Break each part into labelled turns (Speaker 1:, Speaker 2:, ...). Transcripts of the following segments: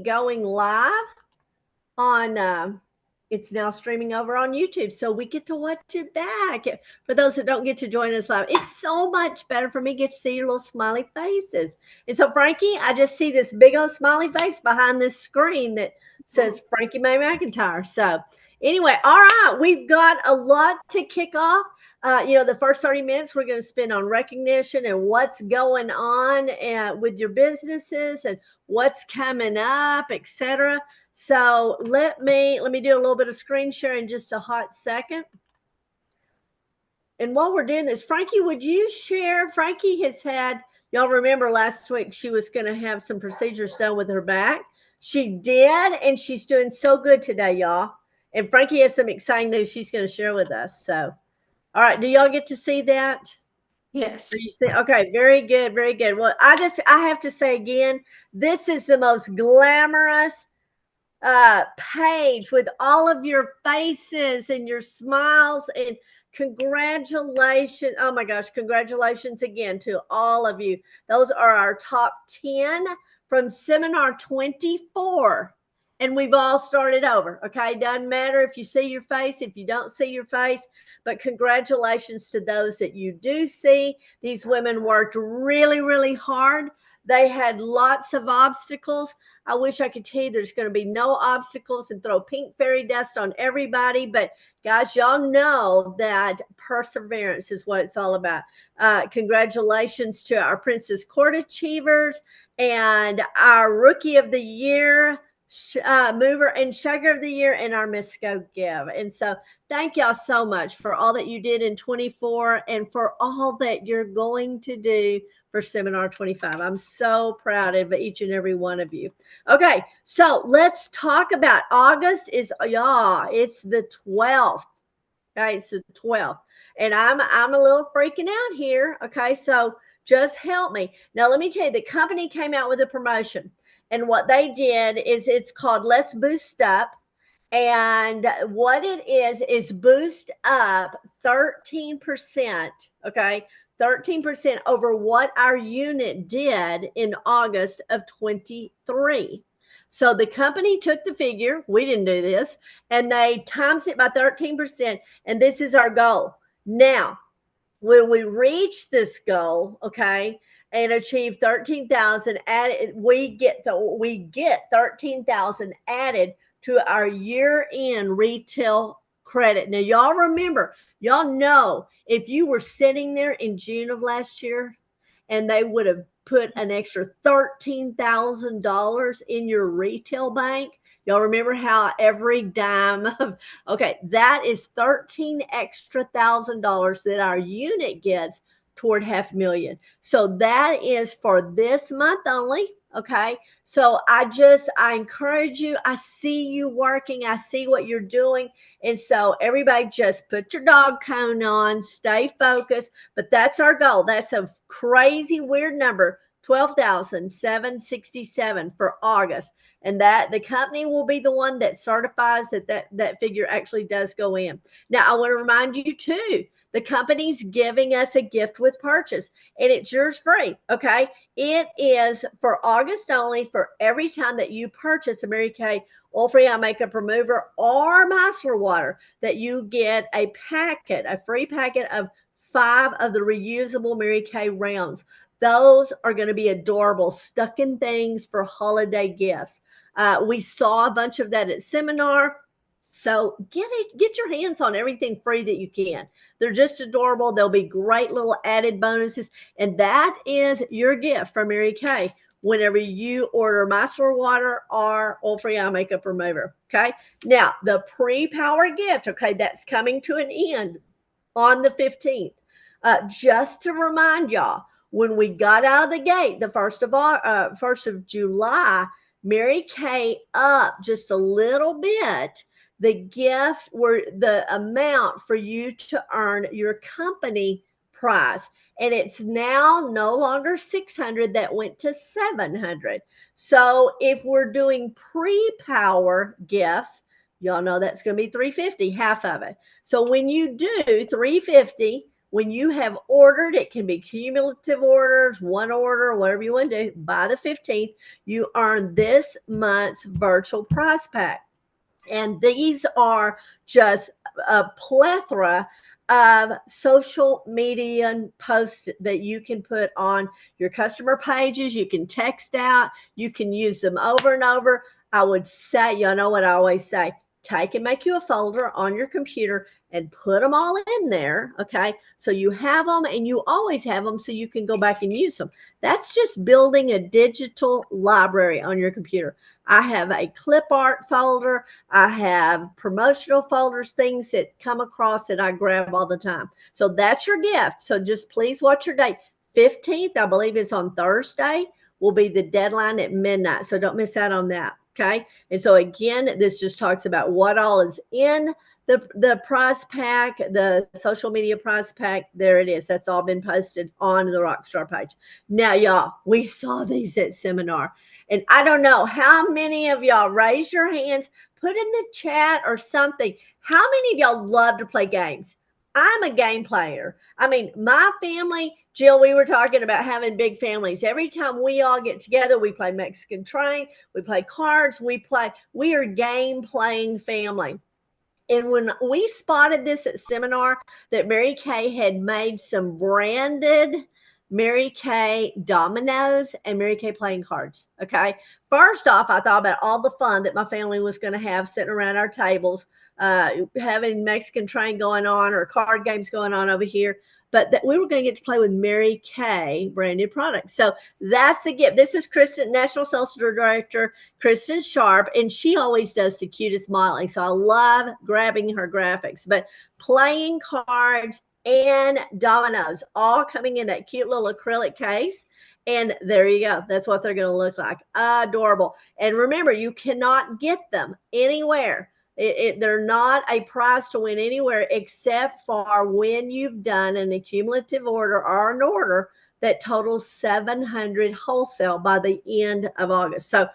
Speaker 1: going live on it's now streaming over on YouTube. So we get to watch it back. For those that don't get to join us live, it's so much better for me to get to see your little smiley faces. And so, Frankie, I just see this big old smiley face behind this screen that says Frankie Mae McIntyre. So, anyway, all right, we've got a lot to kick off. The first 30 minutes we're going to spend on recognition and what's going on with your businesses and what's coming up, etc. So let me do a little bit of screen share in just a hot second. And while we're doing this, Frankie, would you share? Frankie has had, y'all remember last week she was going to have some procedures done with her back. She did, and she's doing so good today, y'all. And Frankie has some exciting news she's going to share with us. So, all right, do y'all get to see that?
Speaker 2: Yes.
Speaker 1: Okay, very good, very good. Well, I have to say again, this is the most glamorous page with all of your faces and your smiles, and congratulations. Oh my gosh, congratulations again to all of you. Those are our top 10 from seminar 24. And we've all started over. Okay. Doesn't matter if you see your face, if you don't see your face, but congratulations to those that you do see. These women worked really, really hard. They had lots of obstacles. I wish I could tell you there's going to be no obstacles and throw pink fairy dust on everybody. But guys, y'all know that perseverance is what it's all about. Congratulations to our Princess Court Achievers and our Rookie of the Year, Mover and Shaker of the Year, and our Miss Go Give. And so thank y'all so much for all that you did in 24 and for all that you're going to do for seminar 25. I'm so proud of each and every one of you. Okay, so let's talk about August. It's the 12th. Okay, it's the 12th. And I'm a little freaking out here. Okay, so just help me. Now let me tell you, the company came out with a promotion. And what they did is it's called Let's Boost Up. And what it is boost up 13%, okay? 13% over what our unit did in August of 23. So the company took the figure, we didn't do this, and they times it by 13%, and this is our goal. Now, when we reach this goal, okay, and achieve 13,000 added, we get 13,000 added to our year-end retail credit. Now, y'all remember, y'all know if you were sitting there in June of last year and they would have put an extra $13,000 in your retail bank, y'all remember how every dime of, okay, that is 13 extra $1,000 that our unit gets toward $500,000. So that is for this month only. Okay. So I encourage you. I see you working. I see what you're doing. And so everybody just put your dog cone on, stay focused. But that's our goal. That's a crazy weird number. 12,767 for August. And that the company will be the one that certifies that figure actually does go in. Now, I want to remind you too, the company's giving us a gift with purchase, and it's yours free. Okay. It is for August only. For every time that you purchase a Mary Kay oil-free eye makeup remover or micellar water, that you get a free packet of 5 of the reusable Mary Kay rounds. Those are going to be adorable, stuck in things for holiday gifts. We saw a bunch of that at seminar. So get your hands on everything free that you can. They're just adorable. They'll be great little added bonuses. And that is your gift from Mary Kay whenever you order micellar water or oil-free eye makeup remover. Okay. Now, the pre-power gift, okay, that's coming to an end on the 15th. Just to remind y'all, when we got out of the gate, the 1st of July, Mary Kay up just a little bit the gift were the amount for you to earn your company prize. And it's now no longer 600, that went to 700. So if we're doing pre-power gifts, y'all know that's going to be 350, half of it. So when you do 350 when you have ordered, it can be cumulative orders, one order, whatever you want to do, by the 15th, you earn this month's virtual prize pack. And these are just a plethora of social media posts that you can put on your customer pages. You can text out, you can use them over and over. I would say, you know what I always say, take and make you a folder on your computer and put them all in there. Okay. So you have them and you always have them so you can go back and use them. That's just building a digital library on your computer. I have a clip art folder. I have promotional folders, things that come across that I grab all the time. So that's your gift. So just please watch your date. 15th, I believe it's on Thursday, will be the deadline at midnight. So don't miss out on that. Okay. And so again, this just talks about what all is in the prize pack, the social media prize pack. There it is. That's all been posted on the Rockstar page. Now, y'all, we saw these at seminar. And I don't know how many of y'all raise your hands, put in the chat or something. How many of y'all love to play games? I'm a game player. I mean, my family, Jill, we were talking about having big families. Every time we all get together, we play Mexican Train, we play cards, we are game playing family. And when we spotted this at seminar, that Mary Kay had made some branded Mary Kay dominoes and Mary Kay playing cards. Okay. First off, I thought about all the fun that my family was going to have sitting around our tables, having Mexican Train going on or card games going on over here, but that we were going to get to play with Mary Kay branded products. So that's the gift. This is Kristen, National Sales Director, Kristen Sharp, and she always does the cutest modeling. So I love grabbing her graphics, but playing cards and dominoes all coming in that cute little acrylic case. And there you go. That's what they're going to look like. Adorable. And remember, you cannot get them anywhere. They're not a prize to win anywhere except for when you've done an accumulative order or an order that totals 700 wholesale by the end of August. So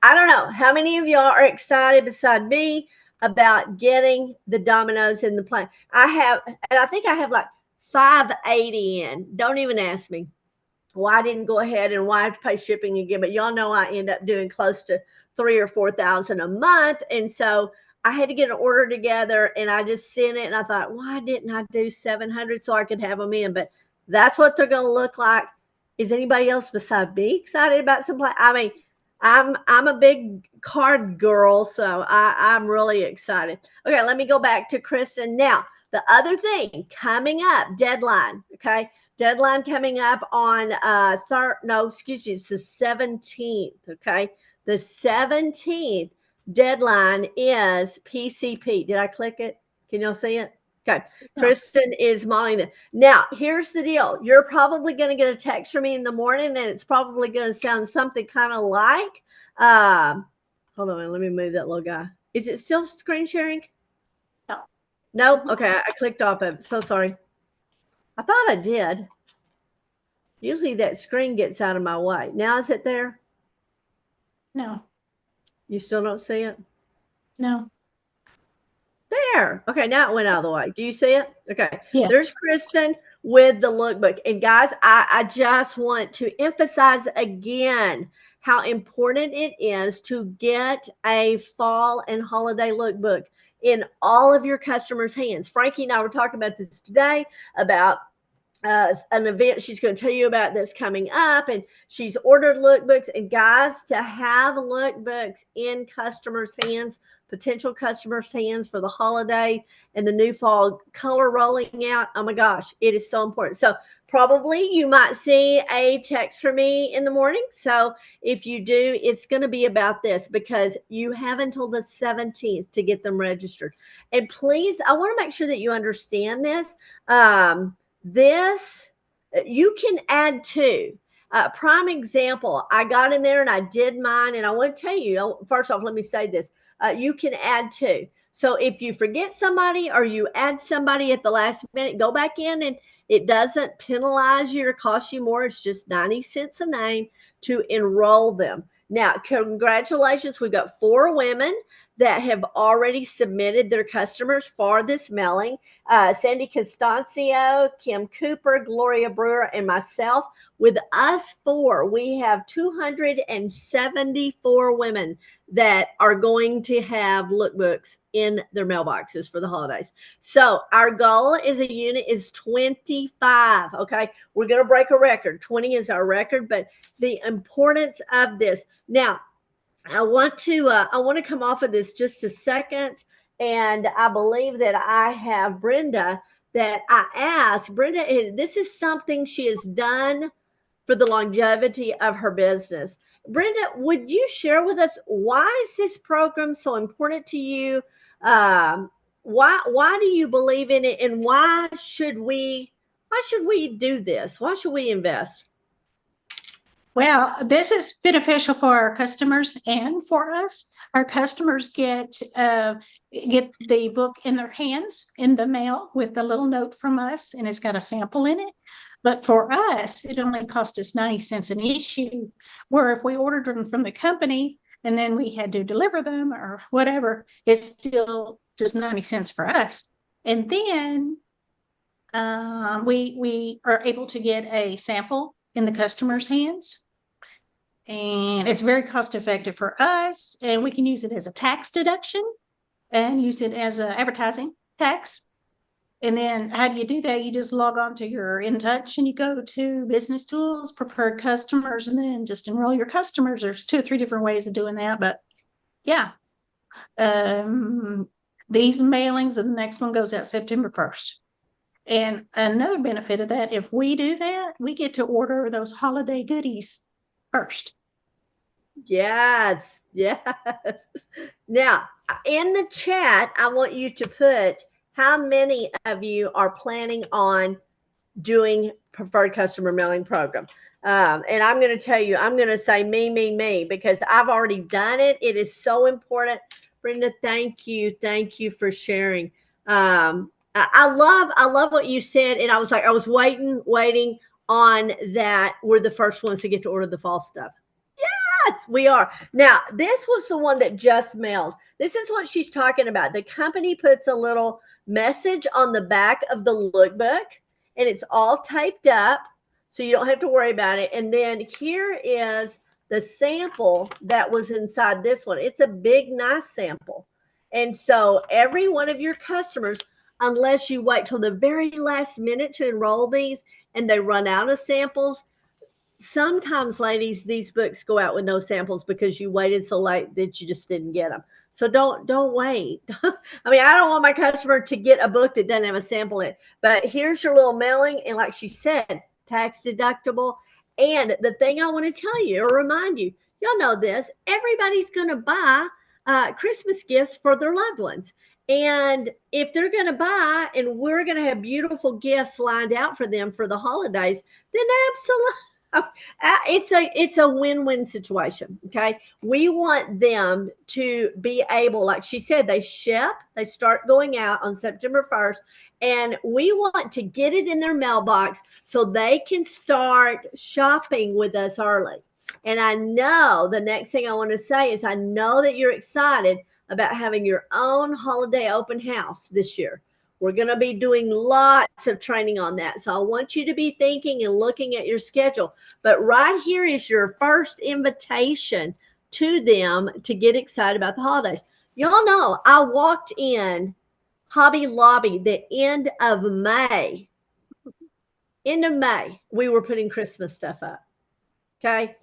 Speaker 1: I don't know how many of y'all are excited beside me about getting the dominoes in the plane. I think I have like 580 in. Don't even ask me why I didn't go ahead and why I have to pay shipping again. But y'all know I end up doing close to 3,000 or 4,000 a month. And so I had to get an order together and I just sent it. And I thought, why didn't I do 700 so I could have them in? But that's what they're going to look like. Is anybody else beside me excited about some play? I mean, I'm a big card girl, so I'm really excited. Okay, let me go back to Kristen. Now, the other thing coming up, deadline, okay? Deadline coming up on it's the 17th, okay? The 17th deadline is PCP. Did I click it? Can y'all see it? Okay. No. Kristen is modeling it. Now, here's the deal. You're probably going to get a text from me in the morning, and it's probably going to sound something kind of like, hold on, let me move that little guy. Is it still screen sharing?
Speaker 2: No.
Speaker 1: No? Okay, I clicked off of it. So sorry. I thought I did. Usually that screen gets out of my way. Now is it there?
Speaker 2: No.
Speaker 1: You still don't see it?
Speaker 2: No.
Speaker 1: There. Okay, now it went out of the way. Do you see it? Okay.
Speaker 2: Yes.
Speaker 1: There's Kristen with the lookbook. And guys, I just want to emphasize again how important it is to get a fall and holiday lookbook in all of your customers' hands. Frankie and I were talking about this today about an event she's going to tell you about that's coming up, and she's ordered lookbooks. And guys, to have lookbooks in customers' hands, potential customers' hands for the holiday and the new fall color rolling out, oh my gosh, it is so important. So probably you might see a text from me in the morning. So if you do, it's going to be about this, because you have until the 17th to get them registered. And please, I want to make sure that you understand this. This you can add to. Prime example, I got in there and I did mine, and I want to tell you, first off, let me say this. You can add to. So if you forget somebody or you add somebody at the last minute, go back in, and it doesn't penalize you or cost you more. It's just 90 cents a name to enroll them. Now, congratulations. We've got 4 women that have already submitted their customers for this mailing. Sandy Constancio, Kim Cooper, Gloria Brewer, and myself. With us four, we have 274 women that are going to have lookbooks in their mailboxes for the holidays. So our goal as a unit is 25. Okay. We're going to break a record. 20 is our record, but the importance of this. Now, I want to come off of this just a second. And I believe that I have Brenda that I asked. Brenda, this is something she has done for the longevity of her business. Brenda, would you share with us why is this program so important to you? Why do you believe in it, and why should we do this? Why should we invest?
Speaker 2: Well, this is beneficial for our customers and for us. Our customers get the book in their hands in the mail with a little note from us, and it's got a sample in it. But for us, it only cost us 90 cents an issue, where if we ordered them from the company and then we had to deliver them or whatever, it's still just 90 cents for us. And then we are able to get a sample in the customer's hands. And it's very cost effective for us. And we can use it as a tax deduction and use it as an advertising tax. And then how do you do that? You just log on to your InTouch and you go to Business Tools, Preferred Customers, and then just enroll your customers. There's 2 or 3 different ways of doing that. But yeah, these mailings, and the next one goes out September 1st. And another benefit of that, if we do that, we get to order those holiday goodies first.
Speaker 1: Yes. Now, in the chat, I want you to put how many of you are planning on doing preferred customer mailing program. And I'm going to tell you, I'm going to say me, because I've already done it. It is so important. Brenda, thank you. Thank you for sharing. I love what you said. And I was like, I was waiting on that. We're the first ones to get to order the fall stuff. Yes, we are. Now, this was the one that just mailed. This is what she's talking about. The company puts a little message on the back of the lookbook, and it's all typed up, so you don't have to worry about it. And then here is the sample that was inside this one. It's a big, nice sample. And so every one of your customers, unless you wait till the very last minute to enroll these and they run out of samples, sometimes, ladies, these books go out with no samples because you waited so late that you just didn't get them. So don't wait. I mean, I don't want my customer to get a book that doesn't have a sample in it. But here's your little mailing. And like she said, tax deductible. And the thing I want to tell you or remind you, y'all know this, everybody's going to buy Christmas gifts for their loved ones. And if they're going to buy and we're going to have beautiful gifts lined out for them for the holidays, then absolutely. It's a win-win situation. Okay. We want them to be able, like she said, they start going out on September 1st, and we want to get it in their mailbox so they can start shopping with us early. And I know the next thing I want to say is I know that you're excited about having your own holiday open house this year. We're going to be doing lots of training on that. So I want you to be thinking and looking at your schedule. But right here is your first invitation to them to get excited about the holidays. Y'all know I walked in Hobby Lobby the end of May. We were putting Christmas stuff up. Okay.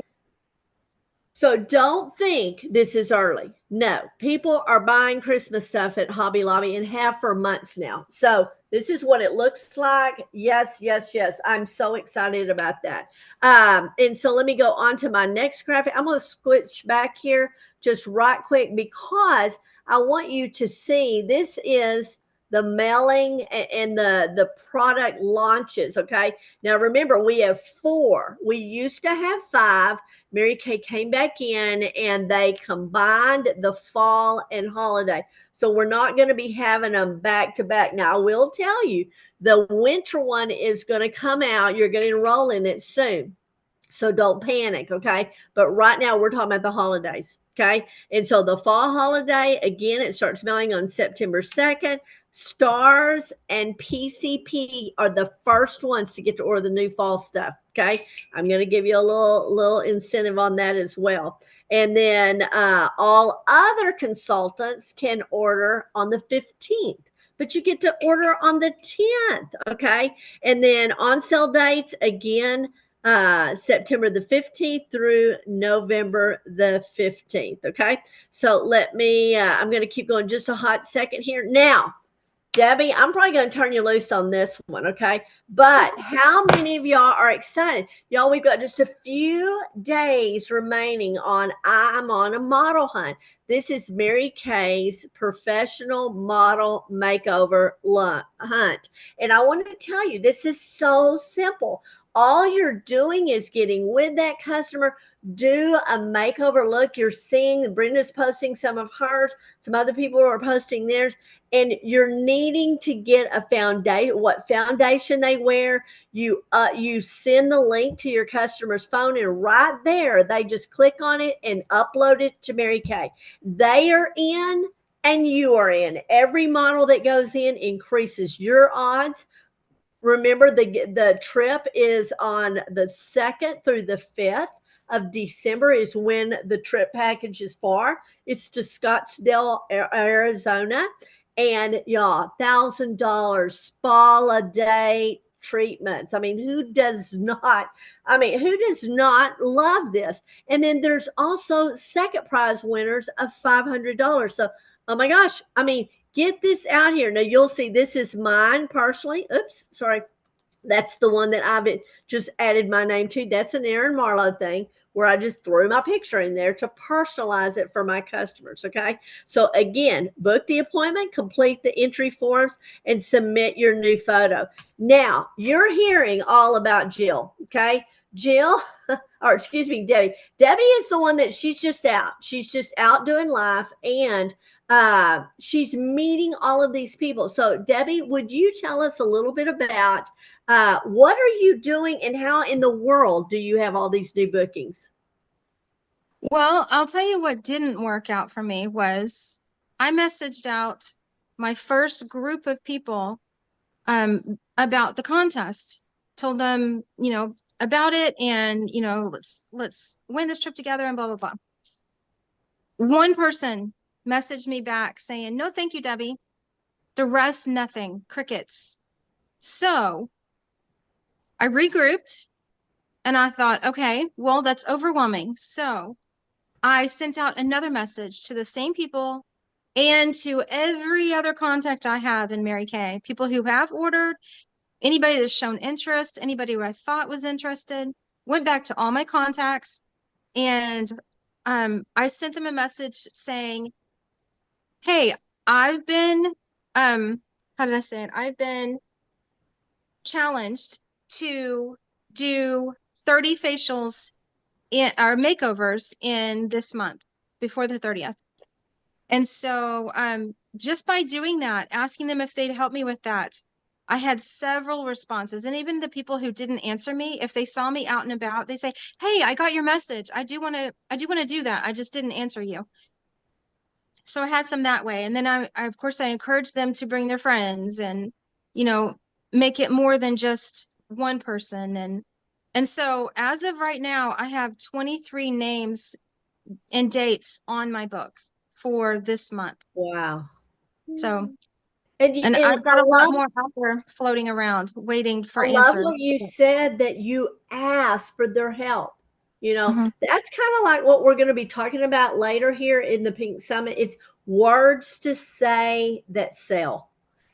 Speaker 1: So don't think this is early. No, people are buying Christmas stuff at Hobby Lobby and have for months now. So this is what it looks like. Yes. I'm so excited about that. And so let me go on to my next graphic. I'm going to switch back here just right quick because I want you to see this is the mailing and the product launches. Okay. Now remember, we have 4. We used to have 5. Mary Kay came back in and they combined the fall and holiday. So we're not going to be having them back to back. Now I will tell you, the winter one is going to come out. You're going to enroll in it soon. So don't panic. Okay. But right now we're talking about the holidays. Okay. And so the fall holiday, again, it starts mailing on September 2nd. Stars and PCP are the first ones to get to order the new fall stuff. Okay. I'm going to give you a little incentive on that as well. And then all other consultants can order on the 15th, but you get to order on the 10th. Okay. And then on sale dates, again, September the 15th through November the 15th. Okay. So let me, I'm going to keep going just a hot second here. Now, Debbie, I'm probably going to turn you loose on this one, okay? But how many of y'all are excited? Y'all, we've got just a few days remaining on I'm on a model hunt. This is Mary Kay's professional model makeover hunt. And I want to tell you, this is so simple. All you're doing is getting with that customer, do a makeover look. You're seeing Brenda's posting some of hers, some other people are posting theirs, and you're needing to get a foundation, what foundation they wear. You send the link to your customer's phone, and right there, they just click on it and upload it to Mary Kay. They are in and you are in. Every model that goes in increases your odds. Remember, the trip is on the 2nd through the 5th of December is when the trip package is for. It's to Scottsdale, Arizona. And y'all, $1,000 spa a day treatments. I mean, who does not love this? And then there's also second prize winners of $500. So, oh my gosh, I mean, get this out here. Now you'll see this is mine personally. Oops, sorry. That's the one that I've just added my name to. That's an Erin Marlowe thing where I just threw my picture in there to personalize it for my customers. Okay. So again, book the appointment, complete the entry forms, and submit your new photo. Now you're hearing all about Jill. Okay. Jill, or excuse me, Debbie. Debbie is the one that she's just out doing life, and she's meeting all of these people. So Debbie, would you tell us a little bit about what are you doing and how in the world do you have all these new bookings?
Speaker 3: Well, I'll tell you what didn't work out for me was I messaged out my first group of people about the contest, told them, about it, and, let's win this trip together and blah, blah, blah. One person messaged me back saying, no, thank you, Debbie. The rest, nothing, crickets. So I regrouped and I thought, okay, well, that's overwhelming. So I sent out another message to the same people and to every other contact I have in Mary Kay, people who have ordered, anybody that's shown interest, anybody who I thought was interested, went back to all my contacts, and I sent them a message saying, hey, I've been, how did I say it? I've been challenged to do 30 facials or makeovers in this month before the 30th. And so just by doing that, asking them if they'd help me with that, I had several responses. And even the people who didn't answer me, if they saw me out and about, they say, hey, I got your message. I do want to do that. I just didn't answer you. So I had some that way. And then I of course, I encouraged them to bring their friends and, make it more than just one person. And so as of right now, I have 23 names and dates on my book for this month.
Speaker 1: Wow.
Speaker 3: So,
Speaker 1: and
Speaker 3: I've got a lot more out there floating around waiting for answers.
Speaker 1: I love what you said, that you asked for their help.
Speaker 3: Mhm.
Speaker 1: That's kind of like what we're going to be talking about later here in the Pink Summit. It's words to say that sell.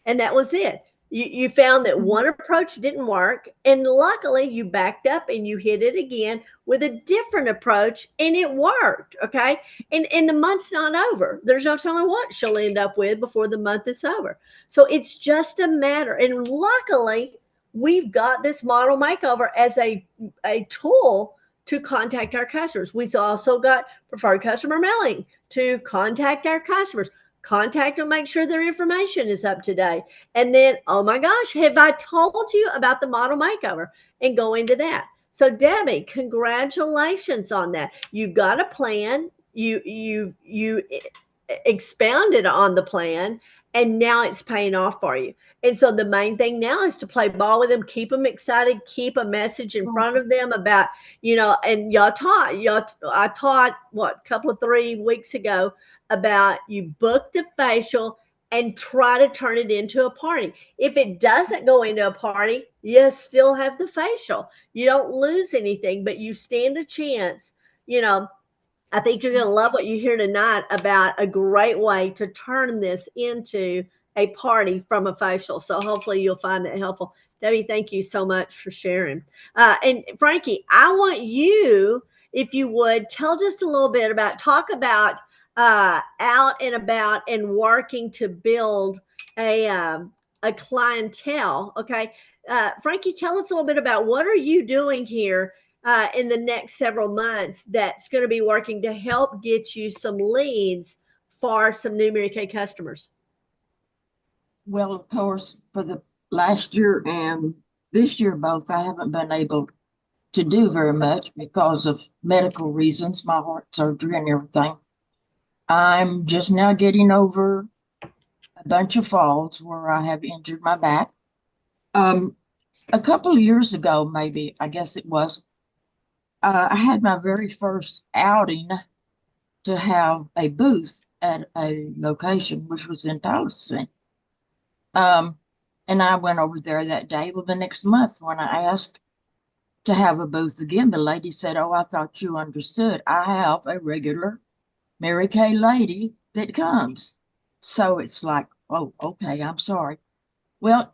Speaker 1: And that was it. You found that one approach didn't work, and luckily you backed up and you hit it again with a different approach, and it worked. Okay. And the month's not over. There's no telling what she'll end up with before the month is over. So it's just a matter. And luckily, we've got this model makeover as a tool to contact our customers. We've also got preferred customer mailing to contact our customers. Contact them, make sure their information is up to date. And then, oh my gosh, have I told you about the model makeover? And go into that. So Debbie, congratulations on that. You've got a plan. you expounded on the plan, and now it's paying off for you. And so the main thing now is to play ball with them, keep them excited, keep a message in front of them about, and I taught what, a couple of 3 weeks ago about you book the facial and try to turn it into a party. If it doesn't go into a party, you still have the facial. You don't lose anything, but you stand a chance. I think you're going to love what you hear tonight about a great way to turn this into a party from a facial. So hopefully you'll find that helpful. Debbie, thank you so much for sharing. And Frankie, I want you, if you would, tell just a little bit talk about out and about and working to build a clientele. Okay. Frankie, tell us a little bit about what are you doing here in the next several months that's going to be working to help get you some leads for some new Mary Kay customers?
Speaker 4: Well, of course, for the last year and this year both, I haven't been able to do very much because of medical reasons, my heart surgery and everything. I'm just now getting over a bunch of falls where I have injured my back. A couple of years ago, maybe, I guess it was, I had my very first outing to have a booth at a location, which was in Palestine. And I went over there that day. Well, the next month when I asked to have a booth again, the lady said, "Oh, I thought you understood. I have a regular Mary Kay lady that comes." So it's like, oh, okay, I'm sorry. Well, a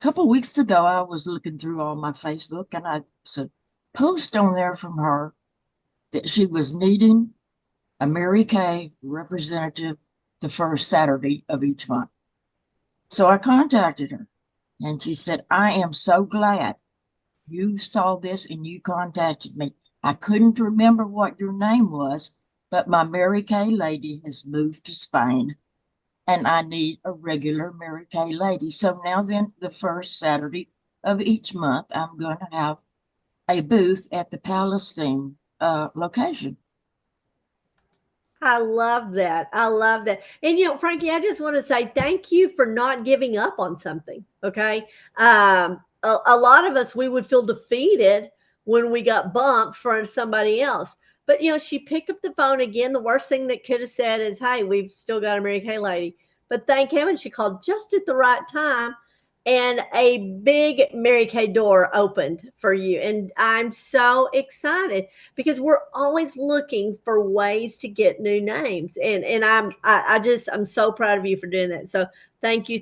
Speaker 4: couple of weeks ago, I was looking through all my Facebook and I said, post on there from her that she was needing a Mary Kay representative the first Saturday of each month. So I contacted her and she said, "I am so glad you saw this and you contacted me. I couldn't remember what your name was, but my Mary Kay lady has moved to Spain and I need a regular Mary Kay lady. So now then, the first Saturday of each month, I'm going to have a booth at the Palestine location."
Speaker 1: I love that. I love that. And Frankie, I just want to say thank you for not giving up on something. Okay. A lot of us, we would feel defeated when we got bumped for somebody else. But she picked up the phone again. The worst thing that could have said is, "Hey, we've still got a Mary Kay lady." But thank heaven she called just at the right time. And a big Mary Kay door opened for you. And I'm so excited because we're always looking for ways to get new names. And I'm so proud of you for doing that. So thank you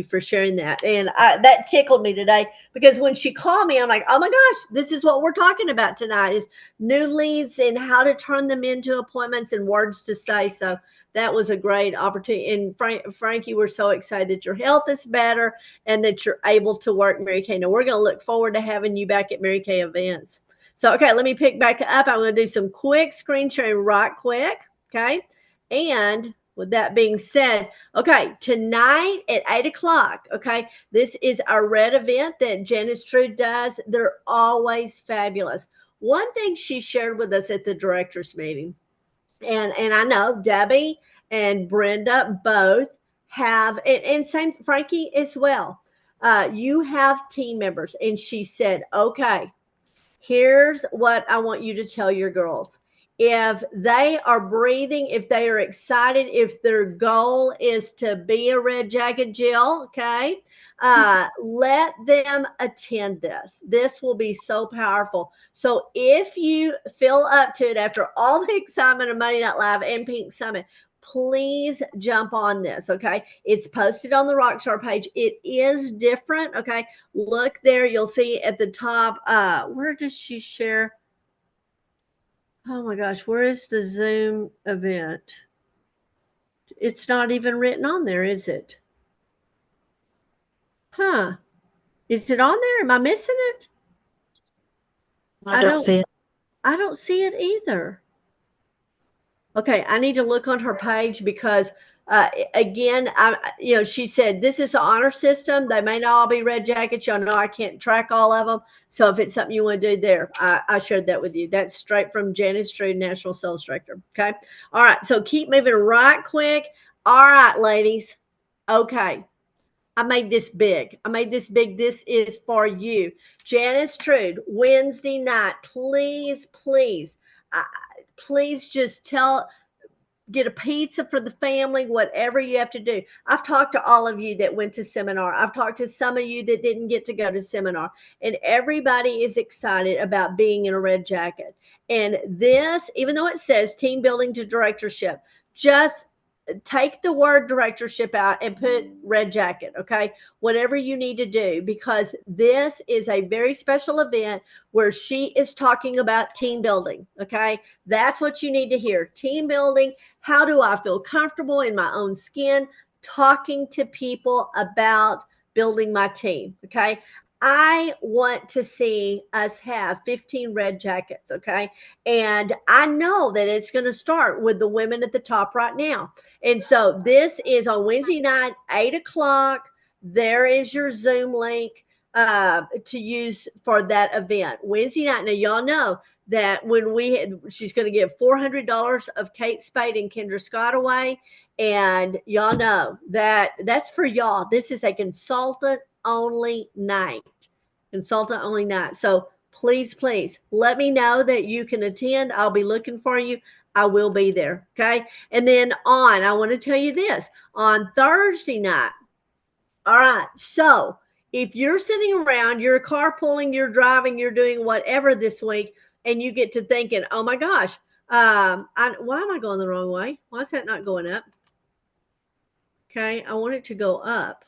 Speaker 1: for sharing that. And that tickled me today because when she called me, I'm like, oh my gosh, this is what we're talking about tonight is new leads and how to turn them into appointments and words to say. So that was a great opportunity. And Frankie, we're so excited that your health is better and that you're able to work Mary Kay. Now we're going to look forward to having you back at Mary Kay events. So, okay, let me pick back up. I'm going to do some quick screen sharing right quick. Okay. And with that being said, okay, tonight at 8:00, okay, this is our red event that Janice True does. They're always fabulous. One thing she shared with us at the directors meeting, and I know Debbie and Brenda both have, and same Frankie as well. You have team members, and she said, "Okay, here's what I want you to tell your girls. If they are breathing, if they are excited, if their goal is to be a Red Jacket Jill, okay, let them attend this. This will be so powerful. So if you feel up to it after all the excitement of Monday Night Live and Pink Summit, please jump on this. Okay. It's posted on the Rockstar page. It is different. Okay. Look there. You'll see at the top. Where does she share? Oh my gosh. Where is the Zoom event? It's not even written on there, is it? Huh. Is it on there? Am I missing it?
Speaker 5: I don't see it.
Speaker 1: I don't see it either. Okay, I need to look on her page because Again, she said this is an honor system. They may not all be red jackets. Y'all know I can't track all of them. So if it's something you want to do there, I shared that with you. That's straight from Janice Trude, National Sales Director. Okay. All right. So keep moving right quick. All right, ladies. Okay. I made this big. This is for you. Janice Trude, Wednesday night. Please, please just get a pizza for the family, whatever you have to do. I've talked to all of you that went to seminar. I've talked to some of you that didn't get to go to seminar, and everybody is excited about being in a red jacket. And this, even though it says team building to directorship, just take the word directorship out and put red jacket. Okay. Whatever you need to do, because this is a very special event where she is talking about team building. Okay. That's what you need to hear. Team building. How do I feel comfortable in my own skin talking to people about building my team? Okay. I want to see us have 15 red jackets. Okay. And I know that it's going to start with the women at the top right now. And so this is on Wednesday night, 8:00. There is your Zoom link to use for that event. Wednesday night. Now, y'all know that she's going to give $400 of Kate Spade and Kendra Scott away. And y'all know that that's for y'all. This is a consultant only night. So please let me know that you can attend. I'll be looking for you. I will be there. Okay. And then I want to tell you this on Thursday night. All right. So if you're sitting around, you're carpooling, you're driving, you're doing whatever this week, and you get to thinking, oh my gosh, why am I going the wrong way? Why is that not going up? Okay. I want it to go up.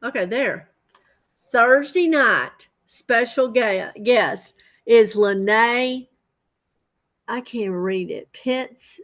Speaker 1: Okay, there. Thursday night, special guest is Lene. I can't read it. Pitts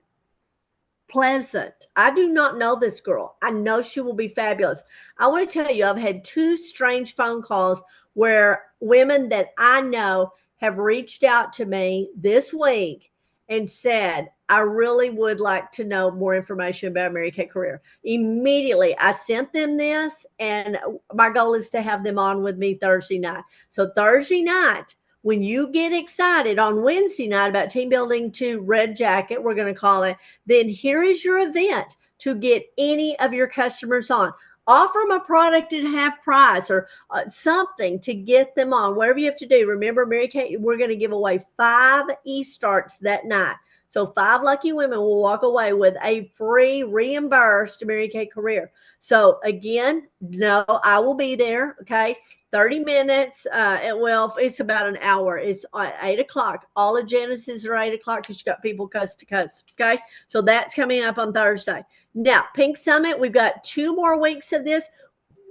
Speaker 1: Pleasant. I do not know this girl. I know she will be fabulous. I want to tell you, I've had 2 strange phone calls where women that I know have reached out to me this week and said, I really would like to know more information about Mary Kay Career. Immediately, I sent them this, and my goal is to have them on with me Thursday night. So Thursday night, when you get excited on Wednesday night about team building to red jacket, we're going to call it, then here is your event to get any of your customers on. Offer them a product at half price or something to get them on, whatever you have to do. Remember, Mary Kay, we're going to give away 5 e-starts that night. So 5 lucky women will walk away with a free reimbursed Mary Kay Career. So again, no, I will be there. Okay. 30 minutes. It's about an hour. It's at 8:00. All of Janice's are 8:00 because you got people coast to coast. Okay. So that's coming up on Thursday. Now, Pink Summit, we've got 2 more weeks of this.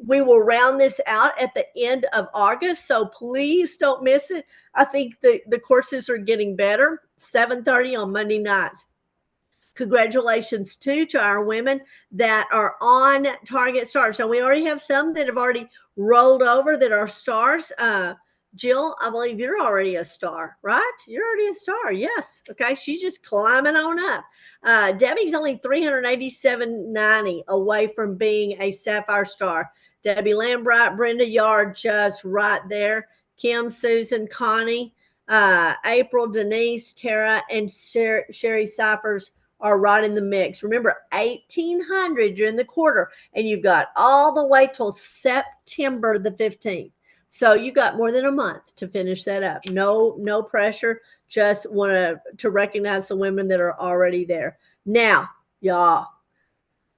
Speaker 1: We will round this out at the end of August. So please don't miss it. I think the courses are getting better. 7:30 on Monday nights. Congratulations too to our women that are on Target Stars. So we already have some that have already rolled over that are stars. Jill, I believe you're already a star, right? You're already a star. Yes. Okay. She's just climbing on up. Debbie's only $387.90 away from being a Sapphire Star. Debbie Lambright, Brenda Yard, just right there. Kim, Susan, Connie, April, Denise, Tara, and Sherry Cyphers are right in the mix. Remember, 1,800 during the quarter, and you've got all the way till September the 15th. So you got more than a month to finish that up. No pressure. Just want to recognize the women that are already there. Now, y'all,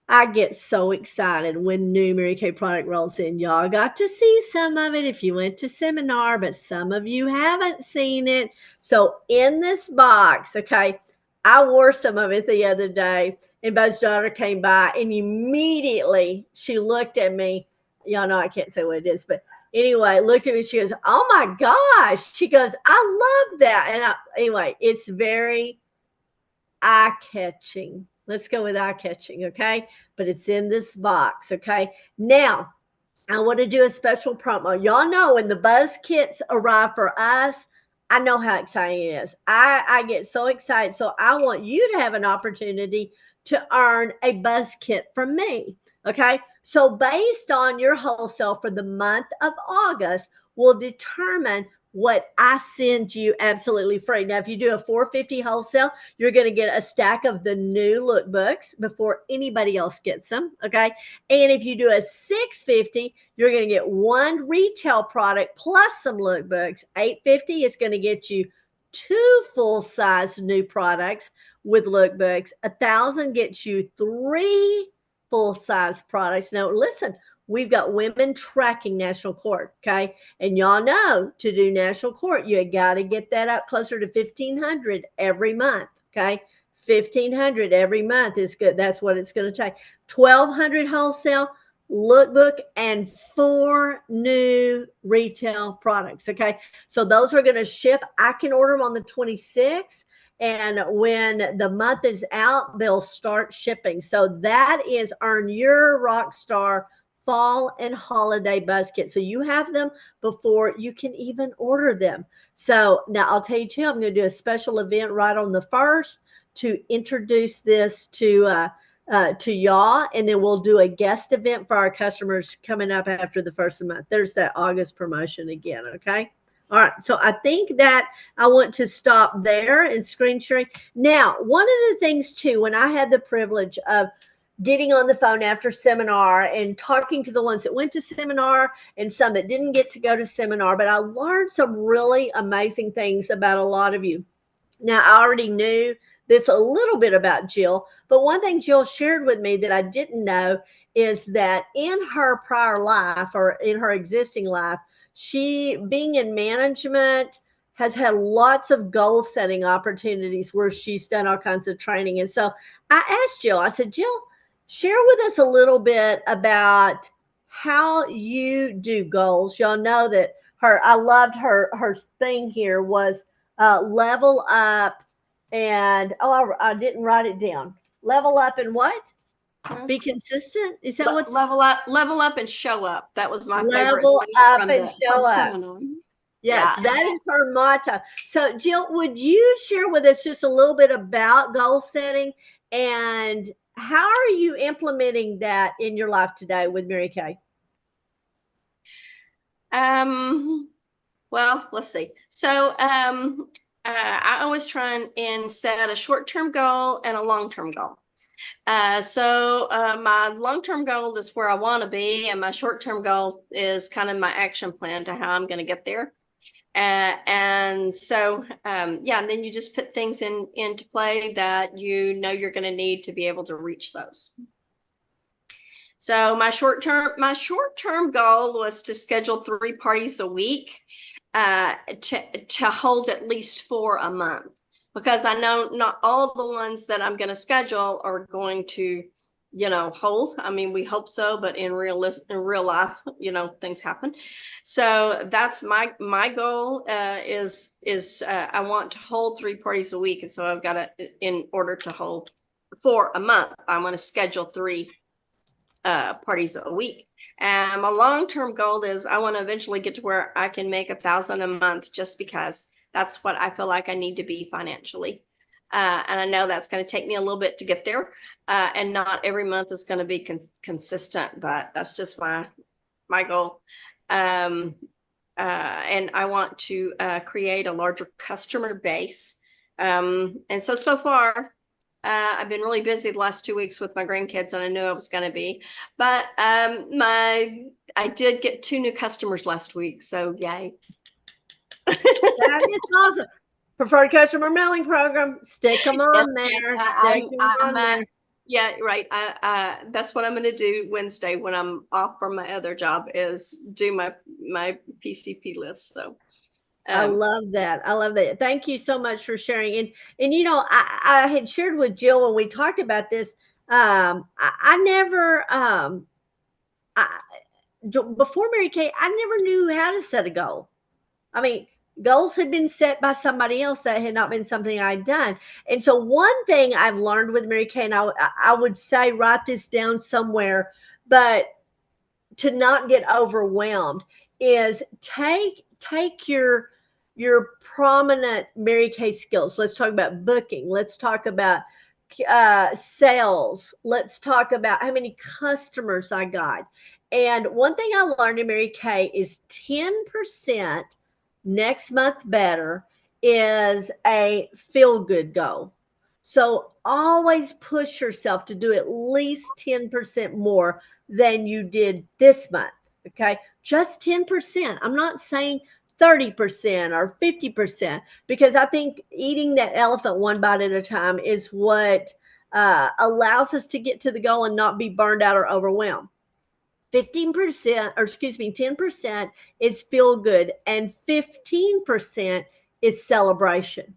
Speaker 1: I get so excited when new Mary Kay product rolls in. Y'all got to see some of it if you went to seminar, but some of you haven't seen it. So in this box, okay, I wore some of it the other day, and Buz's daughter came by, and immediately she looked at me. Y'all know I can't say what it is, but anyway, looked at me. She goes, "Oh my gosh!" She goes, "I love that." And anyway, it's very eye-catching. Let's go with eye-catching, okay? But it's in this box, okay? Now, I want to do a special promo. Y'all know when the Buzz kits arrive for us, I know how exciting it is. I get so excited. So I want you to have an opportunity to earn a buzz kit from me. Okay. So based on your wholesale for the month of August will determine what I send you absolutely free. Now, if you do a $450 wholesale, you're going to get a stack of the new lookbooks before anybody else gets them. Okay. And if you do a $650, you're going to get one retail product plus some lookbooks. $850 is going to get you 2 full-size new products with lookbooks. $1,000 gets you 3 full-size products. Now, listen, we've got women tracking national court, okay? And y'all know to do national court, you got to get that up closer to 1,500 every month, okay? 1,500 every month is good. That's what it's going to take. 1,200 wholesale, lookbook, and 4 new retail products, okay? So those are going to ship. I can order them on the 26th. And when the month is out, they'll start shipping. So that is Earn Your Rockstar Fall and Holiday Buzz Kit. So you have them before you can even order them. So now I'll tell you too, I'm going to do a special event right on the 1st to introduce this to y'all, and then we'll do a guest event for our customers coming up after the 1st of the month. There's that August promotion again. Okay. All right. So I think that I want to stop there and screen sharing. Now, one of the things too, when I had the privilege of getting on the phone after seminar and talking to the ones that went to seminar and some that didn't get to go to seminar, but I learned some really amazing things about a lot of you. Now, I already knew this a little bit about Jill, but one thing Jill shared with me that I didn't know is that in her prior life or in her existing life, she, being in management, has had lots of goal setting opportunities where she's done all kinds of training. And so I asked Jill, I said, Jill, share with us a little bit about how you do goals. Y'all know that I loved her thing here was level up and, I didn't write it down. Level up and what? Be consistent. Is that what?
Speaker 6: Level up and show up. That was my favorite.
Speaker 1: Level up and show up.
Speaker 6: Seminar.
Speaker 1: Yes,
Speaker 6: Yeah.
Speaker 1: that is her motto. So Jill, would you share with us just a little bit about goal setting and how are you implementing that in your life today with Mary Kay?
Speaker 6: Well, let's see. So I always try and set a short-term goal and a long-term goal. My long-term goal is where I want to be, and my short-term goal is kind of my action plan to how I'm going to get there. And then you just put things into play that you know you're going to need to be able to reach those. So my short-term goal was to schedule 3 parties a week, to hold at least 4 a month, because I know not all the ones that I'm going to schedule are going to, hold. I mean, we hope so, but in real life, things happen. So that's my goal, is I want to hold 3 parties a week. And so I've got to, in order to hold 4 a month, I'm going to schedule 3 parties a week. And my long-term goal is I want to eventually get to where I can make $1,000 a month, just because that's what I feel like I need to be financially. And I know that's going to take me a little bit to get there. And not every month is going to be consistent, but that's just my goal. And I want to create a larger customer base. And so far, I've been really busy the last 2 weeks with my grandkids, and I knew I was going to be. But I did get 2 new customers last week, so yay.
Speaker 1: That is awesome. Preferred customer mailing program. Stick them on there.
Speaker 6: Yeah, right. That's what I'm going to do Wednesday when I'm off from my other job, is do my PCP list. So
Speaker 1: I love that. I love that. Thank you so much for sharing. And I had shared with Jill when we talked about this. I never before Mary Kay, I never knew how to set a goal. I mean, goals had been set by somebody else that had not been something I'd done. And so one thing I've learned with Mary Kay, and I would say write this down somewhere, but to not get overwhelmed, is take your your prominent Mary Kay skills. Let's talk about booking. Let's talk about sales. Let's talk about how many customers I got. And one thing I learned in Mary Kay is 10% next month better is a feel good goal. So always push yourself to do at least 10% more than you did this month. Okay. Just 10%. I'm not saying 30% or 50%, because I think eating that elephant one bite at a time is what allows us to get to the goal and not be burned out or overwhelmed. 15%, or excuse me, 10% is feel good, and 15% is celebration.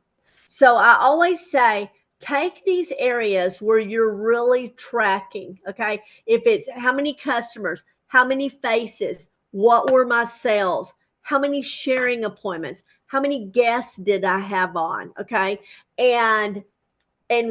Speaker 1: So I always say, take these areas where you're really tracking. Okay. If it's how many customers, how many faces, what were my sales, how many sharing appointments, how many guests did I have on? Okay. And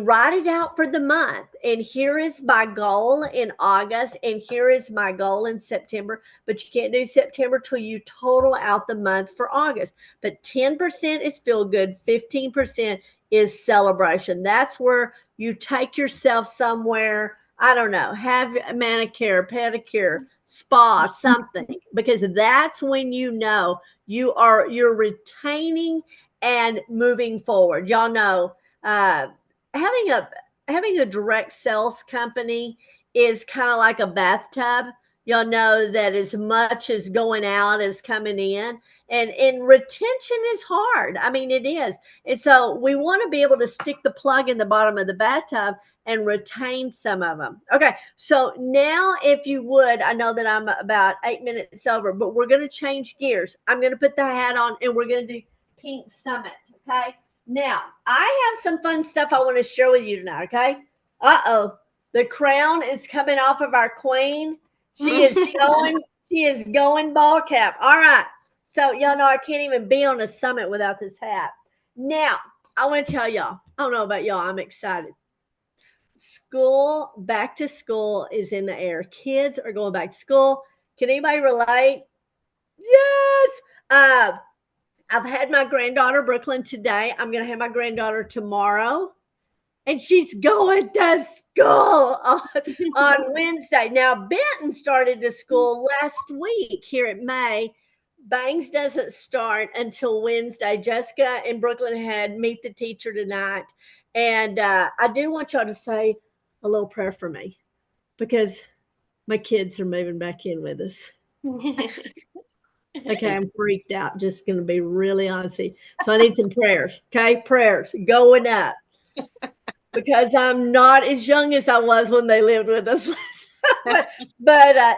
Speaker 1: write it out for the month. And here is my goal in August, and here is my goal in September. But you can't do September till you total out the month for August. But 10% is feel good, 15% is celebration. That's where you take yourself somewhere, I don't know, have a manicure, pedicure, spa, something, because that's when you know you're retaining and moving forward. Y'all know having a direct sales company is kind of like a bathtub. Y'all know that as much as going out is coming in, and retention is hard. I mean, it is. And so we want to be able to stick the plug in the bottom of the bathtub and retain some of them. Okay. So now, if you would, I know that I'm about 8 minutes over, but we're going to change gears. I'm going to put the hat on and we're going to do Pink Summit. Okay. Now, I have some fun stuff I want to share with you tonight, okay? The crown is coming off of our queen. She is going ball cap. All right. So y'all know I can't even be on a summit without this hat. Now, I want to tell y'all, I don't know about y'all, I'm excited. School, back to school is in the air. Kids are going back to school. Can anybody relate? Yes. I've had my granddaughter, Brooklyn, today. I'm going to have my granddaughter tomorrow. And she's going to school on Wednesday. Now, Benton started to school last week here at May. Bangs doesn't start until Wednesday. Jessica and Brooklyn had meet the teacher tonight. And I do want y'all to say a little prayer for me, because my kids are moving back in with us. Okay, I'm freaked out. Just going to be really honest. So I need some prayers. Okay, prayers going up, because I'm not as young as I was when they lived with us. but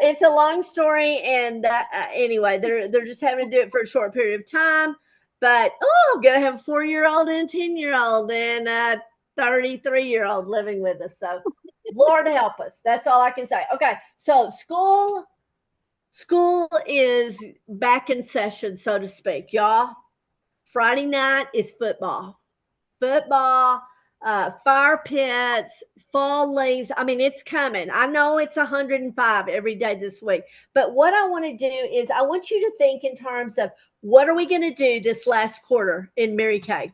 Speaker 1: it's a long story, and anyway, they're just having to do it for a short period of time. But I'm gonna have a 4-year-old and a 10-year-old and a 33-year-old living with us. So Lord help us. That's all I can say. Okay, so School is back in session, so to speak, y'all. Friday night is football, fire pits, fall leaves. I mean, it's coming. I know it's 105 every day this week, but what I want to do is I want you to think in terms of, what are we going to do this last quarter in Mary Kay?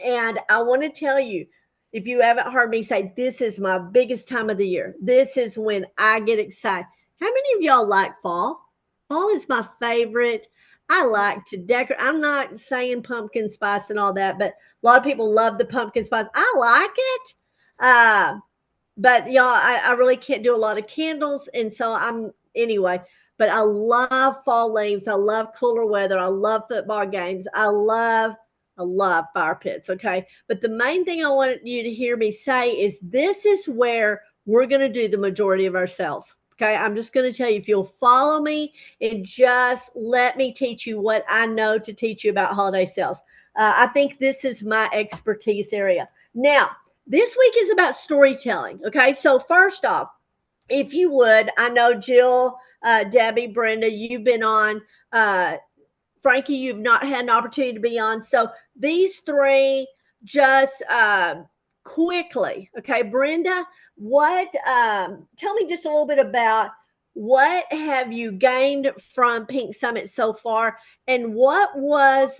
Speaker 1: And I want to tell you, if you haven't heard me say, this is my biggest time of the year. This is when I get excited. How many of y'all like fall? Fall is my favorite. I like to decorate. I'm not saying pumpkin spice and all that, but a lot of people love the pumpkin spice. I like it. But y'all, I really can't do a lot of candles. And so anyway, but I love fall leaves. I love cooler weather. I love football games. I love fire pits. Okay. But the main thing I want you to hear me say is, this is where we're going to do the majority of our sales. Okay, I'm just going to tell you, if you'll follow me and just let me teach you what I know to teach you about holiday sales. I think this is my expertise area. Now, this week is about storytelling. Okay, so first off, if you would, I know Jill, Debbie, Brenda, you've been on. Frankie, you've not had an opportunity to be on. So these three, just quickly, okay, Brenda, tell me just a little bit about what have you gained from Pink Summit so far? And what was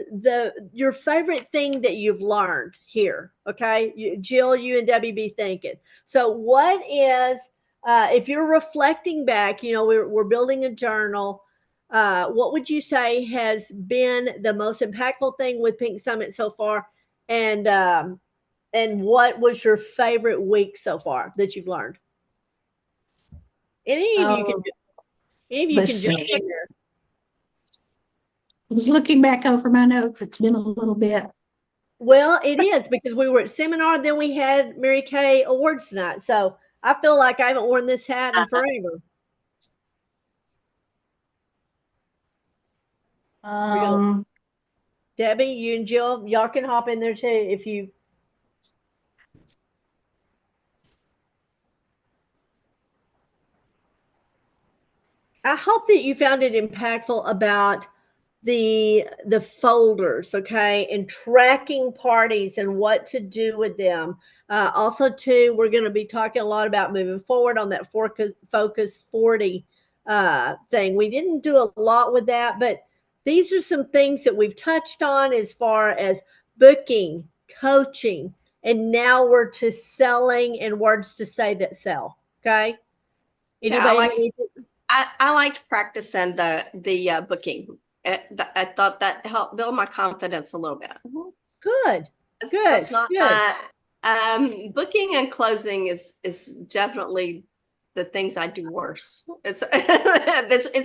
Speaker 1: your favorite thing that you've learned here? Okay, Jill, you and Debbie be thinking. So what is, if you're reflecting back, we're building a journal. What would you say has been the most impactful thing with Pink Summit so far? And what was your favorite week so far that you've learned? Any of you can
Speaker 5: let's
Speaker 1: jump
Speaker 5: see.
Speaker 1: in there.
Speaker 2: I was looking back over my notes. It's been a little bit.
Speaker 1: Well, it is because we were at seminar, then we had Mary Kay Awards night. So I feel like I haven't worn this hat in forever. Debbie, you and Jill, y'all can hop in there too if you. I hope that you found it impactful about the folders, okay, and tracking parties and what to do with them. Also, too, we're going to be talking a lot about moving forward on that Focus 40 thing. We didn't do a lot with that, but these are some things that we've touched on as far as booking, coaching, and now we're to selling and words to say that sell. Okay. Anybody?
Speaker 6: I liked practicing the booking. I thought that helped build my confidence a little bit.
Speaker 1: Good.
Speaker 6: That's not
Speaker 1: Good.
Speaker 6: Booking and closing is definitely the things I do worse. It's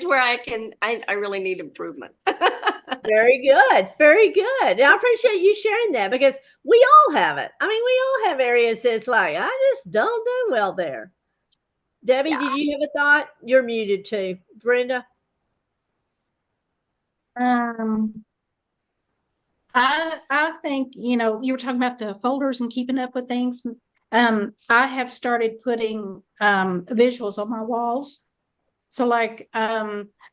Speaker 6: where I really need improvement.
Speaker 1: Very good. Very good. And I appreciate you sharing that because we all have it. I mean, we all have areas that's like, I just don't do well there. Debbie,
Speaker 6: Yeah.
Speaker 1: did you have a thought? You're muted too. Brenda?
Speaker 2: I think, you were talking about the folders and keeping up with things. I have started putting visuals on my walls. So like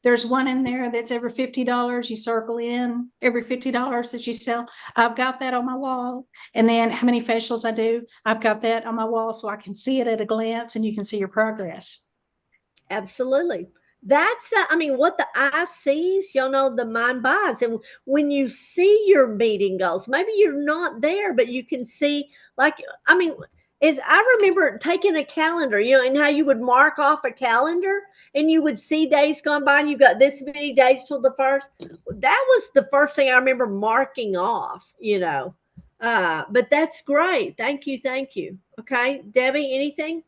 Speaker 2: there's one in there that's every $50 you circle in, every $50 that you sell. I've got that on my wall. And then how many facials I do, I've got that on my wall so I can see it at a glance and you can see your progress.
Speaker 1: Absolutely. That's what the eye sees, the mind buys. And when you see your meeting goals, maybe you're not there, but you can see, I remember taking a calendar, and how you would mark off a calendar and you would see days gone by and you got this many days till the first. That was the first thing I remember marking off, but that's great. Thank you. Thank you. Okay. Debbie, anything?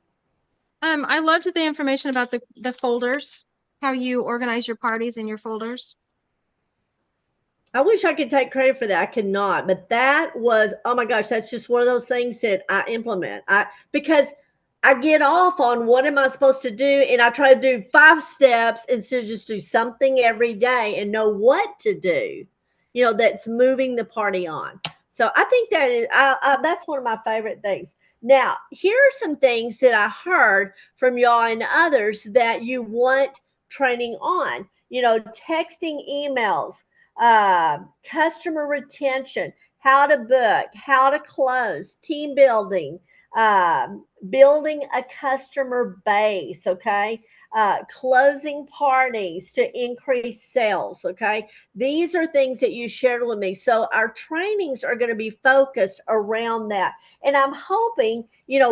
Speaker 3: I loved the information about the folders, how you organize your parties in your folders.
Speaker 1: I wish I could take credit for that. I cannot, but that was, oh my gosh, that's just one of those things that I implement. Because I get off on what am I supposed to do, and I try to do 5 steps instead of just do something every day and know what to do, that's moving the party on. So I think that is that's one of my favorite things. Now, here are some things that I heard from y'all and others that you want training on. Texting, emails, customer retention, how to book, how to close, team building, building a customer base, okay? Closing parties to increase sales, okay? These are things that you shared with me. So our trainings are going to be focused around that. And I'm hoping,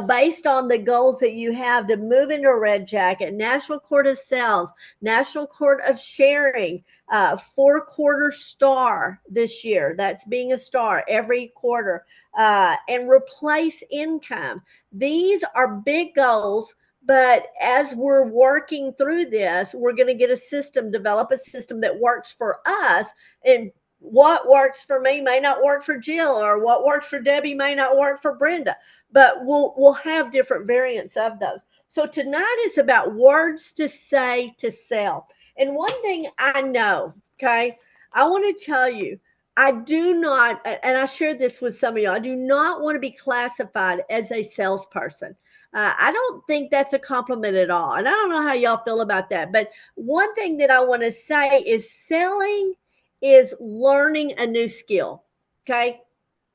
Speaker 1: based on the goals that you have to move into a Red Jacket, National Court of Sales, National Court of Sharing, 4-quarter star this year. That's being a star every quarter, and replace income. These are big goals. But as we're working through this, we're going to get a system, develop a system that works for us. And what works for me may not work for Jill, or what works for Debbie may not work for Brenda. But we'll have different variants of those. So tonight is about words to say to sell. And one thing I know, okay, I want to tell you, I do not, and I shared this with some of you, I do not want to be classified as a salesperson. I don't think that's a compliment at all. And I don't know how y'all feel about that. But one thing that I want to say is selling is learning a new skill. Okay.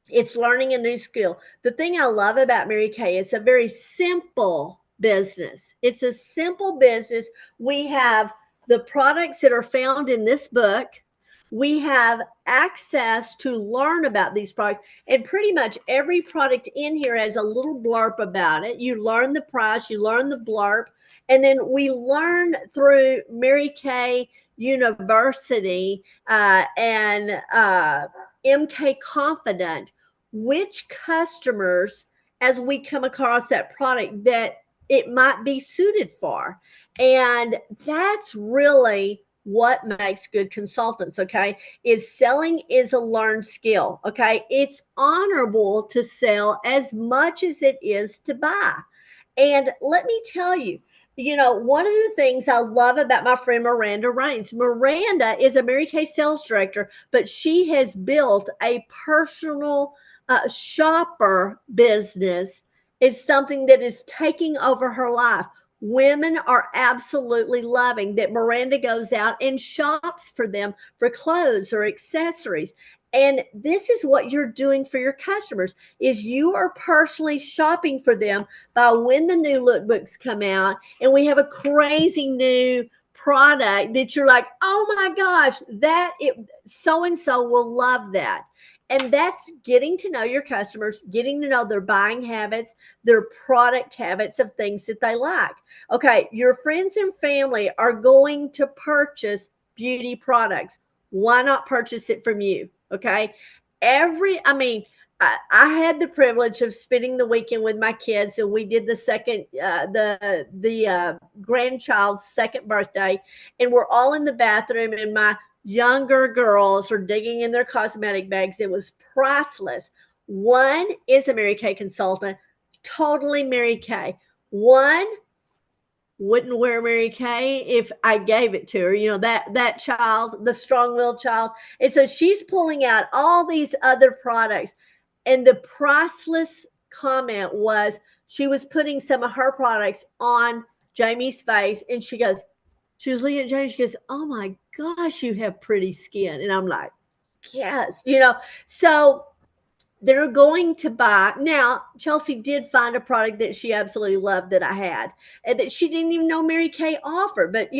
Speaker 1: It's learning a new skill. The thing I love about Mary Kay is a very simple business. It's a simple business. We have the products that are found in this book. We have access to learn about these products, and pretty much every product in here has a little blurb about it. You learn the price, you learn the blurb, and then we learn through Mary Kay University and MK Confident which customers, as we come across that product, that it might be suited for. And that's really what makes good consultants, okay? Is selling is a learned skill, okay? It's honorable to sell as much as it is to buy. And let me tell you, one of the things I love about my friend Miranda Raines, Miranda is a Mary Kay sales director, but she has built a personal shopper business. Is something that is taking over her life. Women are absolutely loving that Miranda goes out and shops for them for clothes or accessories. And this is what you're doing for your customers, is you are personally shopping for them by when the new lookbooks come out and we have a crazy new product that you're like, oh my gosh, so-and-so will love that. And that's getting to know your customers, getting to know their buying habits, their product habits of things that they like. Okay, your friends and family are going to purchase beauty products. Why not purchase it from you? Okay, I had the privilege of spending the weekend with my kids, and we did the grandchild's second birthday, and we're all in the bathroom, and my younger girls are digging in their cosmetic bags. It was priceless. One is a Mary Kay consultant, totally Mary Kay. One wouldn't wear Mary Kay if I gave it to her, that child, the strong-willed child. And so she's pulling out all these other products. And the priceless comment was she was putting some of her products on Jamie's face, and she was looking at Jamie, she goes, oh my gosh, you have pretty skin. And I'm like, yes, so they're going to buy. Now, Chelsea did find a product that she absolutely loved that I had and that she didn't even know Mary Kay offered. But,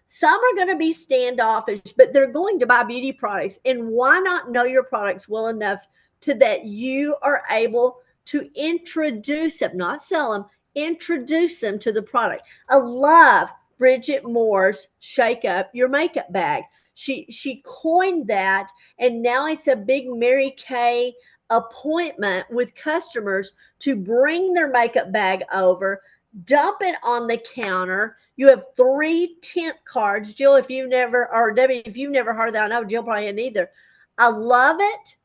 Speaker 1: some are going to be standoffish, but they're going to buy beauty products. And why not know your products well enough to that you are able to introduce them, not sell them, introduce them to the product. I love Bridget Moore's Shake Up Your Makeup bag. She coined that, and now it's a big Mary Kay appointment with customers to bring their makeup bag over, dump it on the counter. You have 3 tent cards. Jill, if you've never, or Debbie, if you've never heard that, I know Jill probably hadn't either. I love it.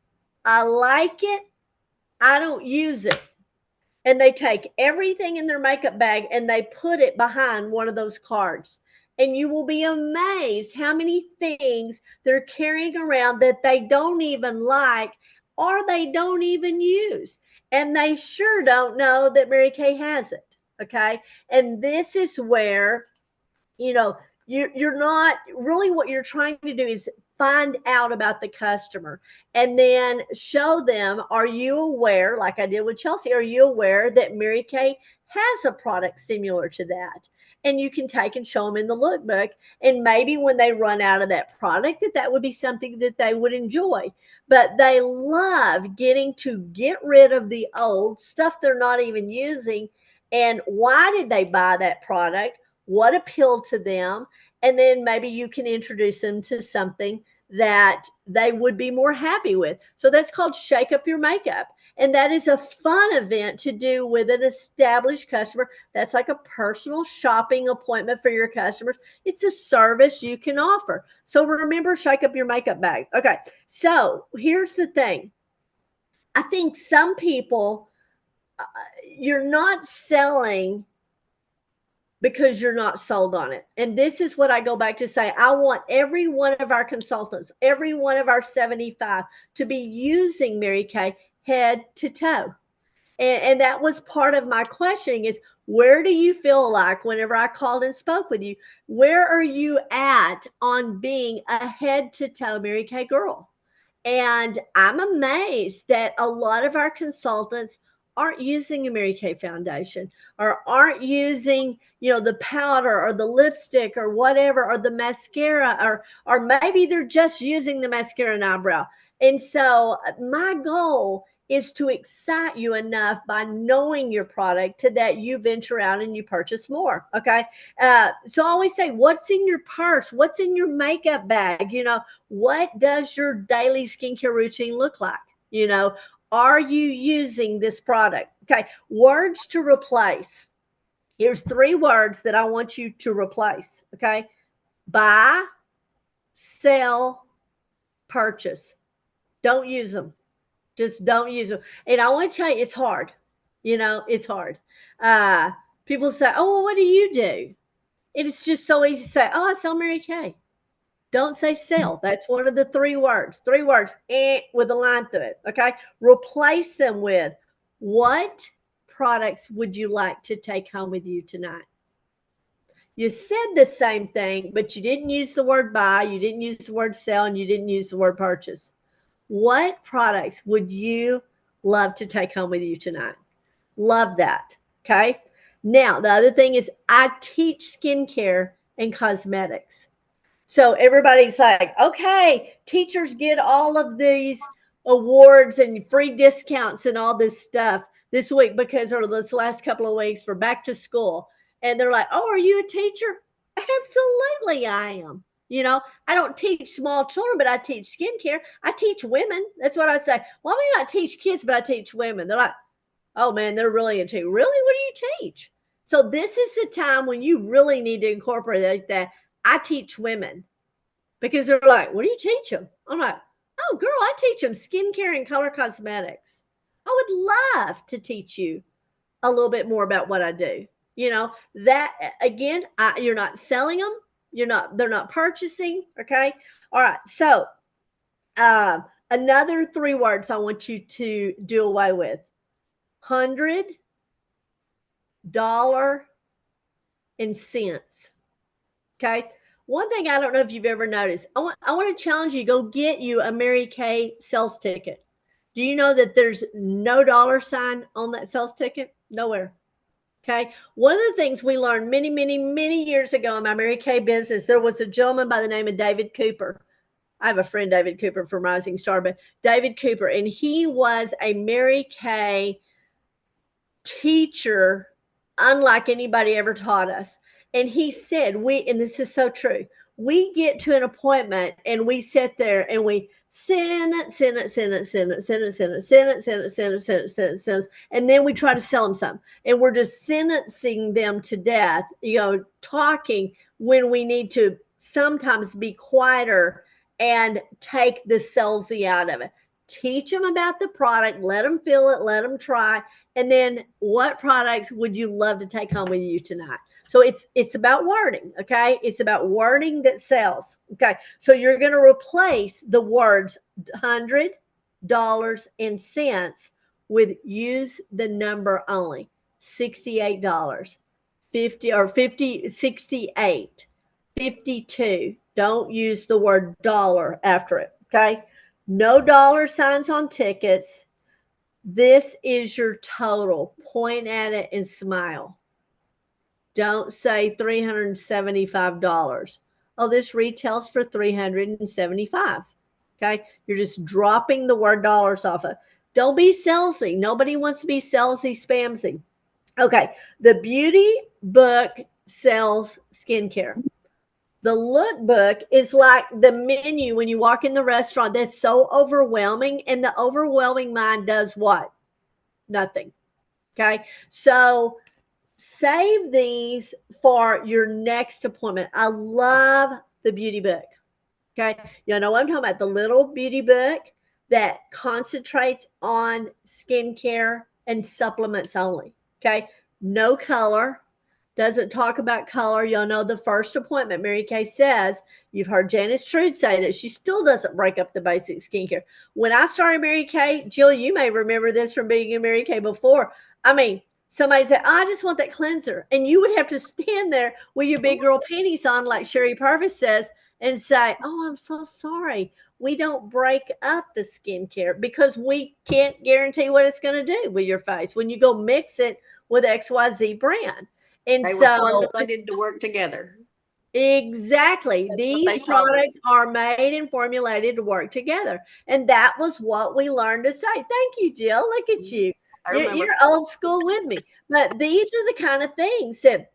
Speaker 1: I like it. I don't use it. And they take everything in their makeup bag and they put it behind one of those cards. And you will be amazed how many things they're carrying around that they don't even like or they don't even use. And they sure don't know that Mary Kay has it. Okay. And this is where, you're not really, what you're trying to do is find out about the customer and then show them, are you aware, like I did with Chelsea, are you aware that Mary Kay has a product similar to that? And you can take and show them in the lookbook. And maybe when they run out of that product, that would be something that they would enjoy. But they love getting to get rid of the old stuff they're not even using. And why did they buy that product? What appealed to them? And then maybe you can introduce them to something that they would be more happy with. So that's called Shake Up Your Makeup. And that is a fun event to do with an established customer. That's like a personal shopping appointment for your customers. It's a service you can offer. So remember, Shake Up Your Makeup bag. Okay, so here's the thing. I think some people, you're not selling because you're not sold on it. And this is what I go back to say. I want every one of our consultants, every one of our 75 to be using Mary Kay head to toe. And that was part of my questioning is, where do you feel like whenever I called and spoke with you, where are you at on being a head to toe Mary Kay girl? And I'm amazed that a lot of our consultants aren't using a Mary Kay foundation or aren't using, the powder or the lipstick or whatever, or the mascara, or maybe they're just using the mascara and eyebrow. And so my goal is to excite you enough by knowing your product to that you venture out and you purchase more. Okay. So I always say, what's in your purse? What's in your makeup bag? What does your daily skincare routine look like? Are you using this product? Okay. Words to replace. Here's 3 words that I want you to replace. Okay. Buy, sell, purchase. Don't use them. Just don't use them. And I want to tell you, it's hard. It's hard. People say, oh, well, what do you do? And it's just so easy to say, oh, I sell Mary Kay. Don't say sell. That's one of the 3 words. 3 words with a line through it. Okay. Replace them with, what products would you like to take home with you tonight? You said the same thing, but you didn't use the word buy, you didn't use the word sell, and you didn't use the word purchase. What products would you love to take home with you tonight? Love that. Okay. Now, the other thing is, I teach skincare and cosmetics. So everybody's like, okay, teachers get all of these awards and free discounts and all this stuff this week because, or this last couple of weeks for back to school. And they're like, oh, are you a teacher? Absolutely, I am. I don't teach small children, but I teach skincare. I teach women. That's what I say. Well, I may not teach kids, but I teach women. They're like, oh man, they're really into it. Really? What do you teach? So this is the time when you really need to incorporate that. I teach women because they're like, what do you teach them? I'm like, oh girl, I teach them skincare and color cosmetics. I would love to teach you a little bit more about what I do. That again, you're not selling them. They're not purchasing. Okay. All right. So, another 3 words I want you to do away with: $100 and cents. Okay. One thing I don't know if you've ever noticed, I want to challenge you, go get you a Mary Kay sales ticket. Do you know that there's no $ on that sales ticket? Nowhere. Okay. One of the things we learned many, many, many years ago in my Mary Kay business, there was a gentleman by the name of David Cooper. I have a friend, David Cooper from Rising Star, but David Cooper, and he was a Mary Kay teacher, unlike anybody ever taught us. And he said, and this is so true, we get to an appointment and we sit there and we send it. And then we try to sell them something. And we're just sentencing them to death, talking when we need to sometimes be quieter and take the salesy out of it. Teach them about the product, let them feel it, let them try. And then what products would you love to take home with you tonight? So it's about wording, okay? It's about wording that sells, okay? So you're going to replace the words $100 and cents with use the number only, $68, 50 or 50, 68, 52. Don't use the word dollar after it, okay? No $ on tickets. This is your total. Point at it and smile. Don't say $375. Oh, this retails for $375. Okay. You're just dropping the word dollars off of. Don't be salesy. Nobody wants to be salesy, spamsy. Okay. The beauty book sells skincare. The lookbook is like the menu when you walk in the restaurant that's so overwhelming, and the overwhelming mind does what? Nothing. Okay. So save these for your next appointment. I love the beauty book. Okay. You know what I'm talking about? The little beauty book that concentrates on skincare and supplements only. Okay. No color. Doesn't talk about color. You'll know the first appointment, Mary Kay says, you've heard Janice Trude say that she still doesn't break up the basic skincare. When I started Mary Kay, Jill, you may remember this from being in Mary Kay before. I mean, somebody said, I just want that cleanser. And you would have to stand there with your big girl panties on, like Sherry Purvis says, and say, oh, I'm so sorry. We don't break up the skincare because we can't guarantee what it's going to do with your face when you go mix it with XYZ brand. And
Speaker 6: They were
Speaker 1: so,
Speaker 6: formulated to work together.
Speaker 1: exactly,
Speaker 6: That's what
Speaker 1: these
Speaker 6: they told us.
Speaker 1: products are made and formulated to work together. And that was what we learned to say. Thank you, Jill. Look at you.
Speaker 6: I
Speaker 1: You're,
Speaker 6: remember.
Speaker 1: you're old school with me. But these are the kind of things that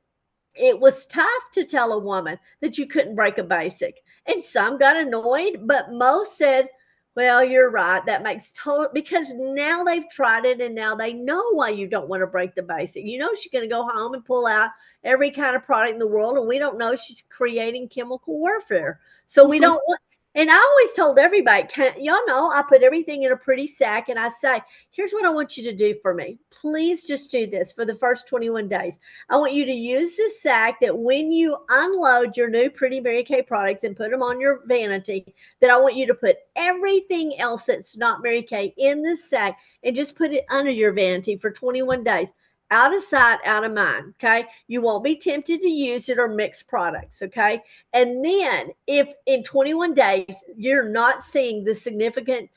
Speaker 1: it was tough to tell a woman that you couldn't break a basic. And some got annoyed, but most said, well, you're right. That makes total, because now they've tried it and now they know why you don't want to break the basic. You know, she's going to go home and pull out every kind of product in the world, and we don't know she's creating chemical warfare. So we don't want, and I always told everybody, y'all know, I put everything in a pretty sack and I say, here's what I want you to do for me. Please just do this for the first 21 days. I want you to use this sack that when you unload your new Pretty Mary Kay products and put them on your vanity, that I want you to put everything else that's not Mary Kay in this sack and just put it under your vanity for 21 days. Out of sight, out of mind. Okay. You won't be tempted to use it or mix products. Okay. And then if in 21 days you're not seeing the significant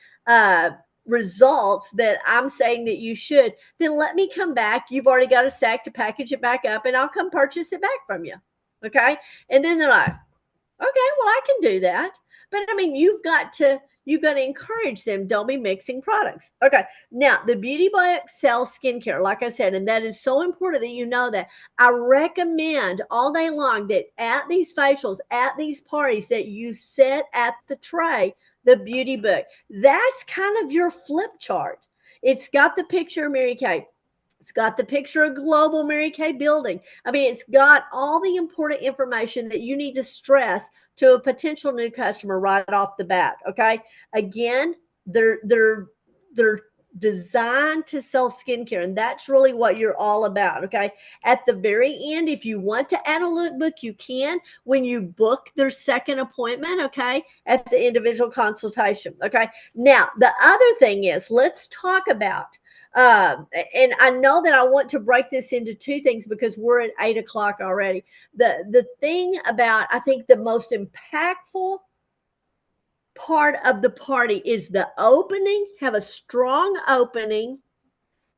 Speaker 1: results that I'm saying that you should, then let me come back. You've already got a sack to package it back up and I'll come purchase it back from you. Okay. And then they're like, okay, well, I can do that. But I mean, you've got to encourage them. Don't be mixing products. Okay. Now, the Beauty by Excel skincare, like I said, and that is so important that you know that. I recommend all day long that at these facials, at these parties, that you set at the tray the beauty book. That's kind of your flip chart. It's got the picture of Mary Kay. It's got the picture of Global Mary Kay building. I mean, it's got all the important information that you need to stress to a potential new customer right off the bat. Okay. Again, they're designed to sell skincare, and that's really what you're all about. Okay. At the very end, if you want to add a lookbook, you can when you book their second appointment. Okay. At the individual consultation. Okay. Now, the other thing is, let's talk about and I know that I want to break this into two things because we're at 8 o'clock already. The thing about, I think the most impactful part of the party is the opening. Have a strong opening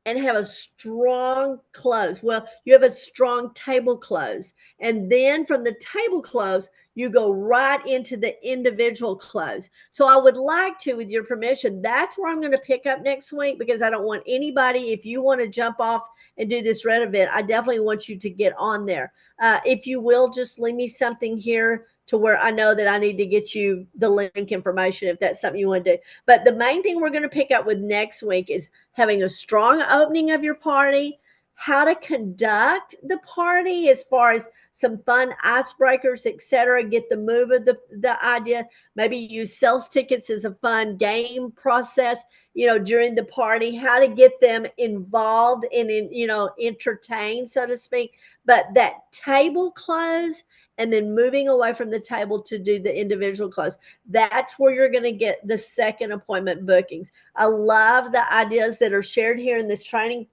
Speaker 1: and have a strong close. Well, you have a strong table close. And then from the table close, you go right into the individual close. So I would like to, with your permission, that's where I'm going to pick up next week, because I don't want anybody, if you want to jump off and do this red event, I definitely want you to get on there. If you will, just leave me something here to where I know that I need to get you the link information if that's something you want to do. But the main thing we're going to pick up with next week is having a strong opening of your party, how to conduct the party as far as some fun icebreakers, etc. Get the move of the idea. Maybe use sales tickets as a fun game process, during the party, how to get them involved and entertained, so to speak. But that table close, and then moving away from the table to do the individual close. That's where you're going to get the second appointment bookings. I love the ideas that are shared here in this training.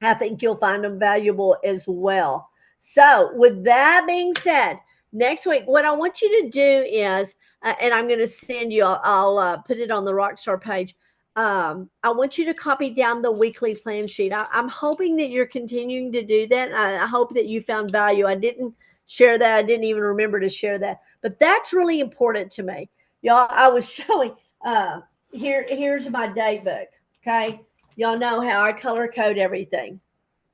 Speaker 1: I think you'll find them valuable as well. So with that being said, next week, what I want you to do is, and I'm going to send you, I'll put it on the Rockstar page. I want you to copy down the weekly plan sheet. I'm hoping that you're continuing to do that. I hope that you found value. I didn't share that. I didn't even remember to share that, but that's really important to me. Y'all, I was showing, here's my day book. Okay. Y'all know how I color code everything.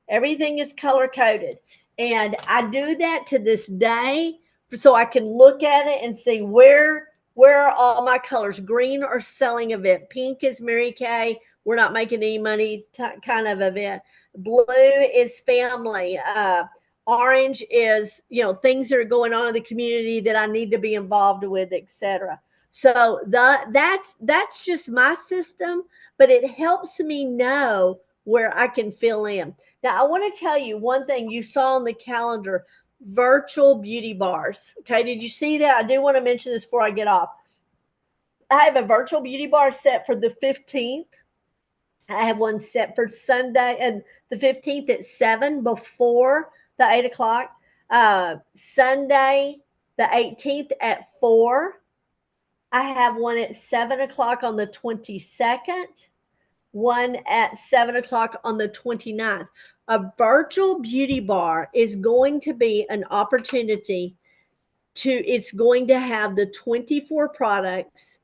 Speaker 1: Everything is color coded. And I do that to this day so I can look at it and see where are all my colors. Green are selling event. Pink is Mary Kay. We're not making any money kind of event. Blue is family. Orange is, things that are going on in the community that I need to be involved with, etc. So that's just my system, but it helps me know where I can fill in. Now, I want to tell you one thing you saw on the calendar, virtual beauty bars. Okay, did you see that? I do want to mention this before I get off. I have a virtual beauty bar set for the 15th. I have one set for Sunday and the 15th at 7 before the 8 o'clock. Sunday the 18th at 4. I have one at 7 o'clock on the 22nd, one at 7 o'clock on the 29th. A virtual beauty bar is going to be an opportunity it's going to have the 24 products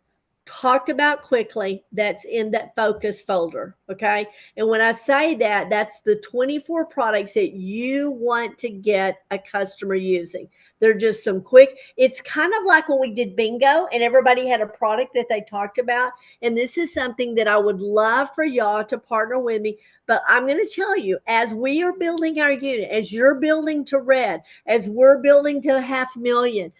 Speaker 1: talked about quickly that's in that focus folder. Okay. And when I say that, that's the 24 products that you want to get a customer using. They're just some quick, it's kind of like when we did bingo and everybody had a product that they talked about. And this is something that I would love for y'all to partner with me. But I'm going to tell you, as we are building our unit, as you're building to Red, as we're building to 500,000,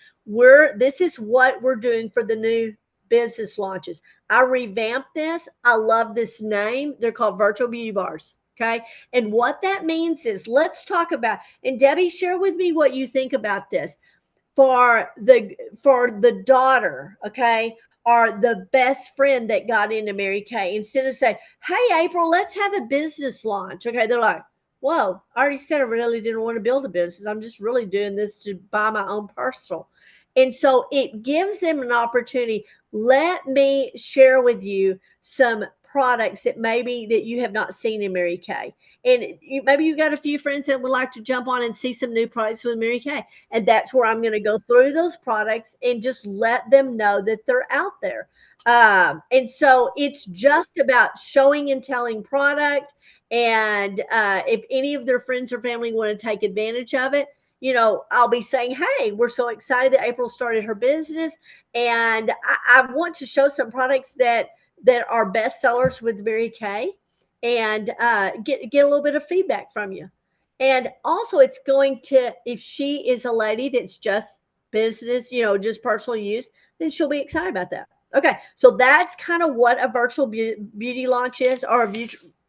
Speaker 1: this is what we're doing for the new business launches. I revamped this. I love this name. They're called virtual beauty bars. Okay. And what that means is, let's talk about, and Debbie, share with me what you think about this for the daughter. Okay. Or the best friend that got into Mary Kay, instead of saying, hey, April, let's have a business launch. Okay. They're like, whoa, I already said I really didn't want to build a business. I'm just really doing this to buy my own personal. And so it gives them an opportunity. Let me share with you some products that maybe that you have not seen in Mary Kay. And maybe you've got a few friends that would like to jump on and see some new products with Mary Kay. And that's where I'm going to go through those products and just let them know that they're out there. And so it's just about showing and telling product. And if any of their friends or family want to take advantage of it, I'll be saying, hey, we're so excited that April started her business. And I want to show some products that are best sellers with Mary Kay, and get a little bit of feedback from you. And also it's going to, if she is a lady that's just business, just personal use, then she'll be excited about that. Okay. So that's kind of what a virtual beauty launch is, or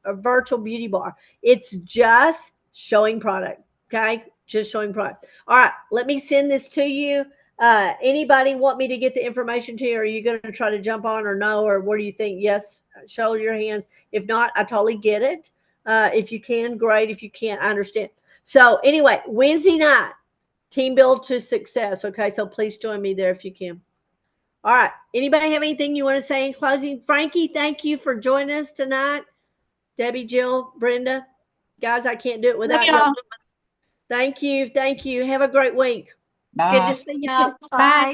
Speaker 1: a virtual beauty bar. It's just showing product. Okay. Just showing product. All right. Let me send this to you. Anybody want me to get the information to you? Or are you going to try to jump on, or no? Or what do you think? Yes. Show your hands. If not, I totally get it. If you can, great. If you can't, I understand. So anyway, Wednesday night, Team Build to Success. Okay. So please join me there if you can. All right. Anybody have anything you want to say in closing? Frankie, thank you for joining us tonight. Debbie, Jill, Brenda, guys, I can't do it without you. Thank you. Thank you. Have a great week.
Speaker 4: Bye.
Speaker 6: Good to see you too.
Speaker 2: Bye.